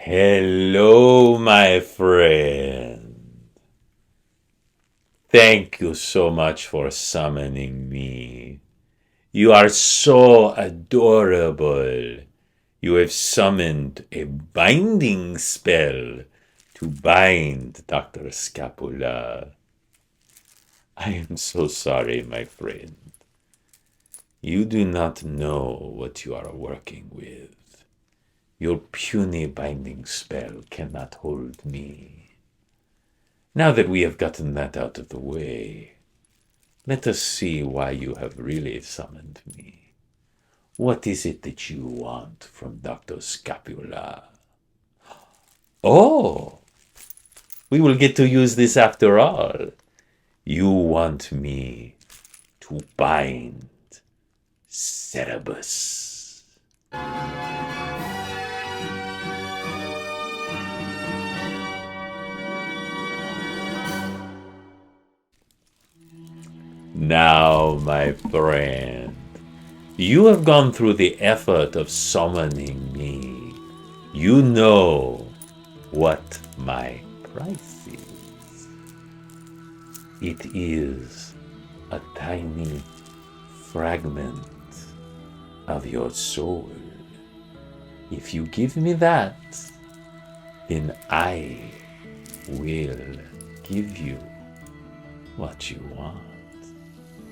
Hello, my friend. Thank you so much for summoning me. You are so adorable. You have summoned a binding spell to bind Dr. Scapula. I am so sorry, my friend. You do not know what you are working with. Your puny binding spell cannot hold me. Now that we have gotten that out of the way, let us see why you have really summoned me. What is it that you want from Dr. Scapula? Oh, we will get to use this after all. You want me to bind Cerberus. Now, my friend, you have gone through the effort of summoning me. You know what my price is. It is a tiny fragment of your soul. If you give me that, then I will give you what you want.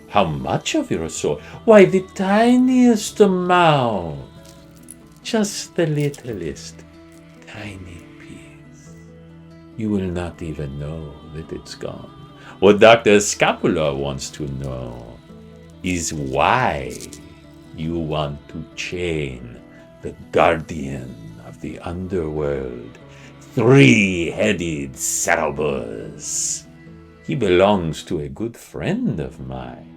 How much of your soul? Why, the tiniest amount. Just the littlest, tiny piece. You will not even know that it's gone. What Dr. Scapula wants to know is why you want to chain the guardian of the underworld, three-headed Cerberus. He belongs to a good friend of mine.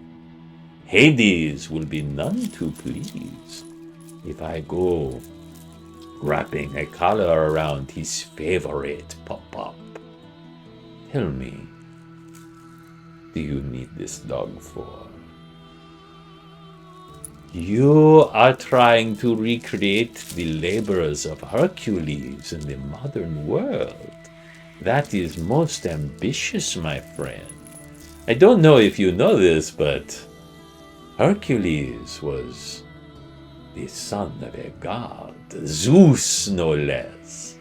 Hades will be none too pleased if I go wrapping a collar around his favorite pop-up. Tell me, do you need this dog for? You are trying to recreate the labors of Hercules in the modern world. That is most ambitious, my friend. I don't know if you know this, but Hercules was the son of a god, Zeus no less.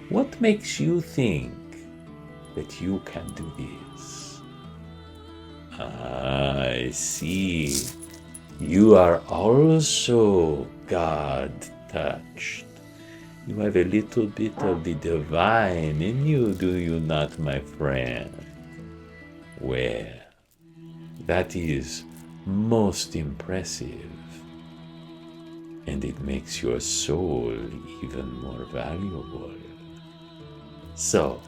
What makes you think that you can do this? I see. You are also God-touched. You have a little bit of the divine in you, do you not, my friend? Well, that is most impressive, and it makes your soul even more valuable. So,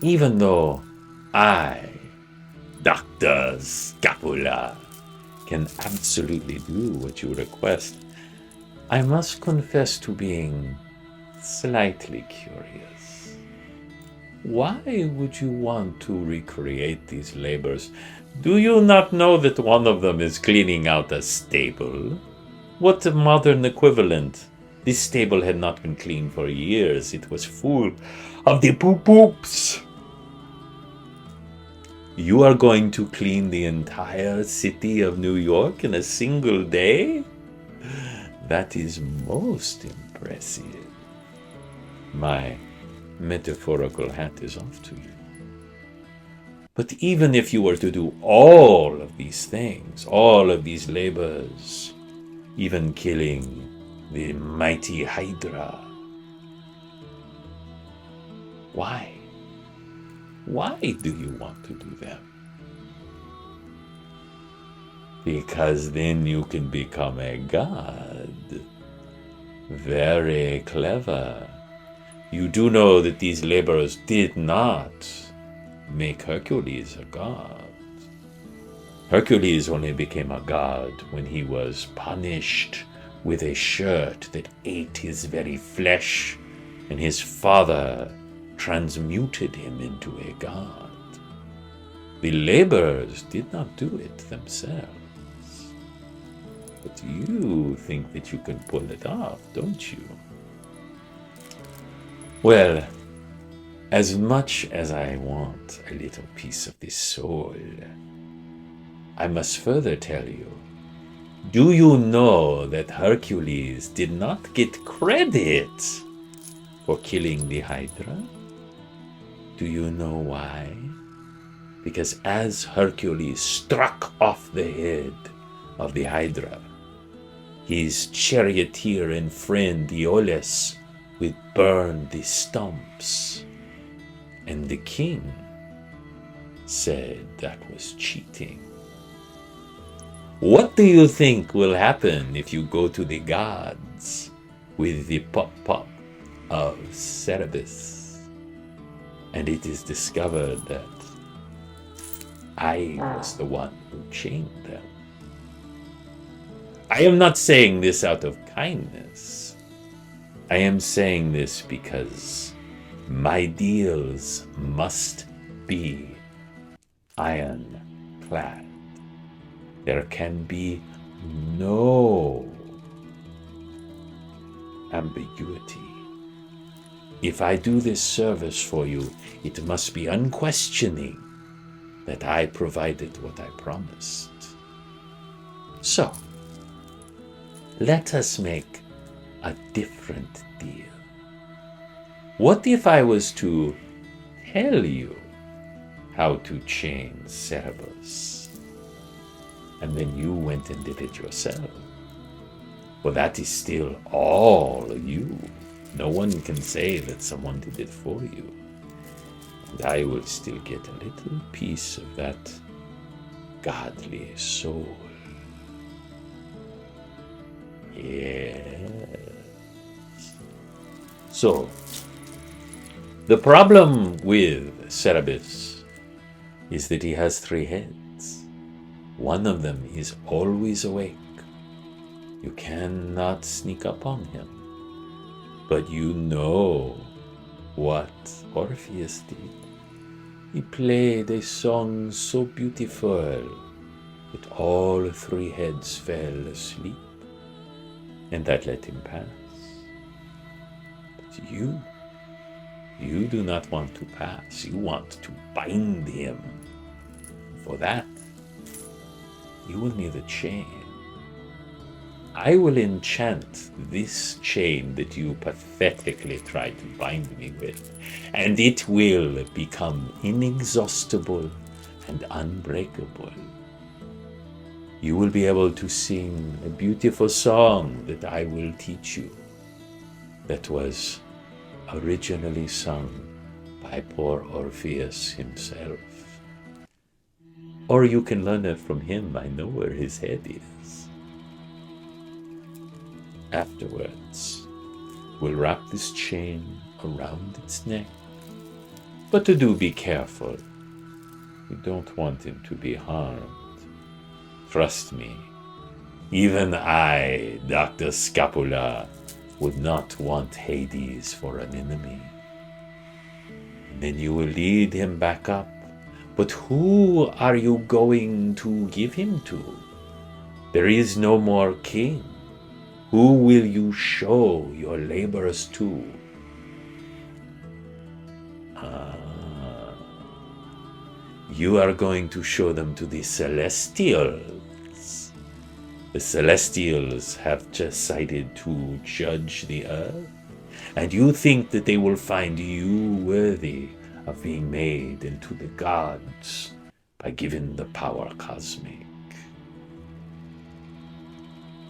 even though I, Dr. Scapula, can absolutely do what you request, I must confess to being slightly curious. Why would you want to recreate these labors? Do you not know that one of them is cleaning out a stable? What modern equivalent? This stable had not been cleaned for years. It was full of the poop-poops. You are going to clean the entire city of New York in a single day? That is most impressive. My metaphorical hat is off to you. But even if you were to do all of these things, all of these labors, even killing the mighty Hydra, why? Why do you want to do them? Because then you can become a god. Very clever. You do know that these laborers did not make Hercules a god. Hercules only became a god when he was punished with a shirt that ate his very flesh, and his father transmuted him into a god. The laborers did not do it themselves. But you think that you can pull it off, don't you? Well, as much as I want a little piece of this soul, I must further tell you. Do you know that Hercules did not get credit for killing the Hydra? Do you know why? Because as Hercules struck off the head of the Hydra, his charioteer and friend Aeolus would burn the stumps, and the king said that was cheating. What do you think will happen if you go to the gods with the pop-pop of Cerberus, and it is discovered that I was the one who chained them? I am not saying this out of kindness. I am saying this because my deals must be ironclad. There can be no ambiguity. If I do this service for you, it must be unquestioning that I provided what I promised. So, let us make a different deal. What if I was to tell you how to chain Cerberus, and then you went and did it yourself? Well, that is still all you. No one can say that someone did it for you. And I will still get a little piece of that godly soul. Yes. So, the problem with Cerberus is that he has 3 heads. One of them is always awake. You cannot sneak up on him. But you know what Orpheus did. He played a song so beautiful that all 3 heads fell asleep, and that let him pass. But you do not want to pass. You want to bind him. For that, you will need a chain. I will enchant this chain that you pathetically tried to bind me with, and it will become inexhaustible and unbreakable. You will be able to sing a beautiful song that I will teach you, that was originally sung by poor Orpheus himself. Or you can learn it from him. I know where his head is. Afterwards, we'll wrap this chain around its neck. But be careful. You don't want him to be harmed. Trust me, even I, Dr. Scapula, would not want Hades for an enemy. And then you will lead him back up. But who are you going to give him to? There is no more king. Who will you show your labors to? You are going to show them to the Celestials. The Celestials have decided to judge the earth, and you think that they will find you worthy of being made into the gods by giving the power cosmic.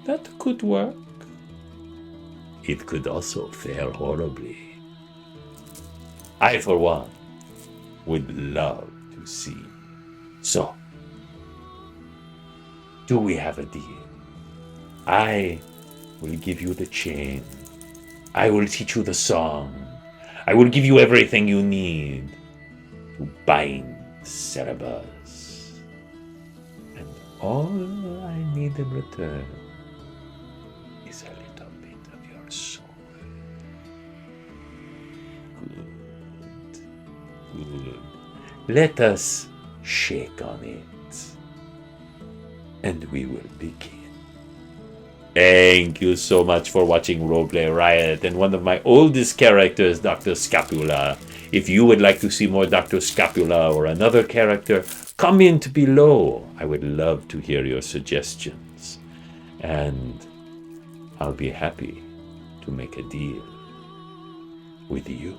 That could work. It could also fail horribly. I, for one, would love to see. So, do we have a deal? I will give you the chain. I will teach you the song. I will give you everything you need to bind Cerberus. And all I need in return is a little bit of your soul. Good. Good. Let us shake on it, and we will begin. Thank you so much for watching Roleplay Riot and one of my oldest characters, Dr. Scapula. If you would like to see more Dr. Scapula or another character, comment below. I would love to hear your suggestions. And I'll be happy to make a deal with you.